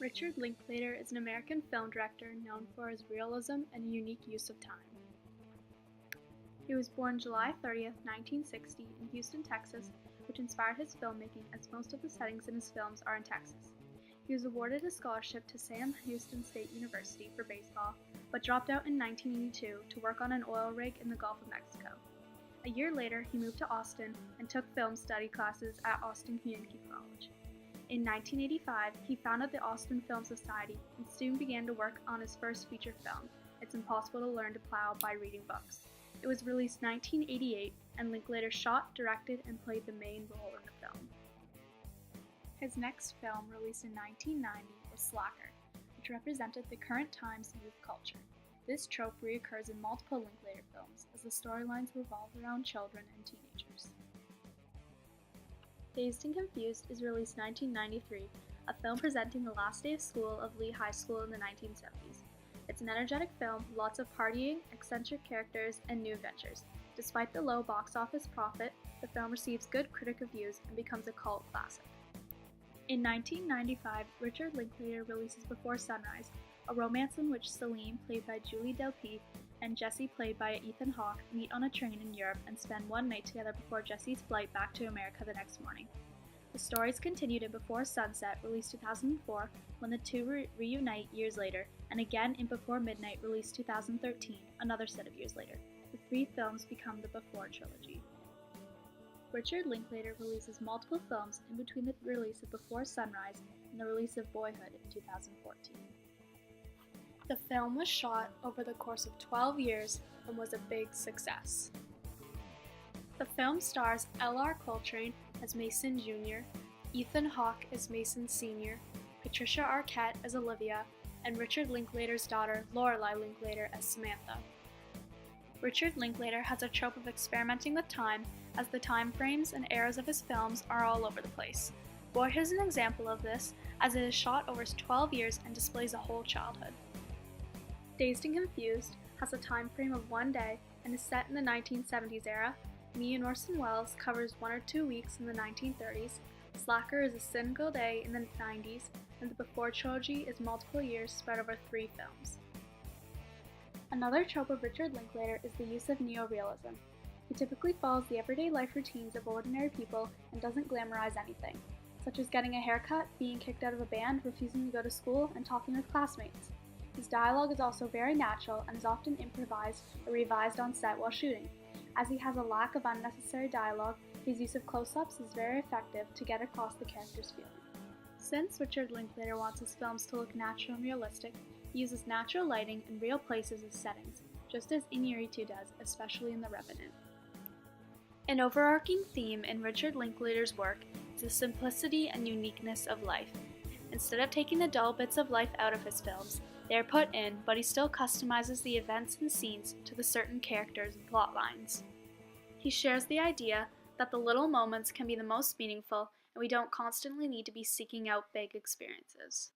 Richard Linklater is an American film director known for his realism and unique use of time. He was born July 30th, 1960 in Houston, Texas, which inspired his filmmaking as most of the settings in his films are in Texas. He was awarded a scholarship to Sam Houston State University for baseball, but dropped out in 1982 to work on an oil rig in the Gulf of Mexico. A year later, he moved to Austin and took film study classes at Austin Community College. In 1985, he founded the Austin Film Society and soon began to work on his first feature film, It's Impossible to Learn to Plow by Reading Books. It was released in 1988, and Linklater shot, directed, and played the main role in the film. His next film, released in 1990, was Slacker, which represented the current time's youth culture. This trope reoccurs in multiple Linklater films, as the storylines revolve around children and teenagers. Dazed and Confused is released in 1993, a film presenting the last day of school of Lee High School in the 1970s. It's an energetic film with lots of partying, eccentric characters, and new adventures. Despite the low box office profit, the film receives good critic reviews and becomes a cult classic. In 1995, Richard Linklater releases Before Sunrise, a romance in which Celine, played by Julie Delpy, and Jesse, played by Ethan Hawke, meet on a train in Europe and spend one night together before Jesse's flight back to America the next morning. The stories continued in Before Sunset, released 2004, when the two reunite years later, and again in Before Midnight, released 2013, another set of years later. The three films become the Before trilogy. Richard Linklater releases multiple films in between the release of Before Sunrise and the release of Boyhood in 2014. The film was shot over the course of 12 years and was a big success. The film stars L.R. Coltrane as Mason Jr., Ethan Hawke as Mason Sr., Patricia Arquette as Olivia, and Richard Linklater's daughter Lorelei Linklater as Samantha. Richard Linklater has a trope of experimenting with time, as the time frames and eras of his films are all over the place. Boyhood is an example of this, as it is shot over 12 years and displays a whole childhood. Dazed and Confused has a time frame of one day and is set in the 1970s era. Me and Orson Welles covers 1 or 2 weeks in the 1930s. Slacker is a single day in the 90s, and the Before trilogy is multiple years spread over 3 films. Another trope of Richard Linklater is the use of neorealism. He typically follows the everyday life routines of ordinary people and doesn't glamorize anything, such as getting a haircut, being kicked out of a band, refusing to go to school, and talking with classmates. His dialogue is also very natural and is often improvised or revised on set while shooting. As he has a lack of unnecessary dialogue, his use of close-ups is very effective to get across the character's feeling. Since Richard Linklater wants his films to look natural and realistic, he uses natural lighting and real places as settings, just as Iñárritu does, especially in The Revenant. An overarching theme in Richard Linklater's work is the simplicity and uniqueness of life. Instead of taking the dull bits of life out of his films, they are put in, but he still customizes the events and scenes to the certain characters and plot lines. He shares the idea that the little moments can be the most meaningful, and we don't constantly need to be seeking out big experiences.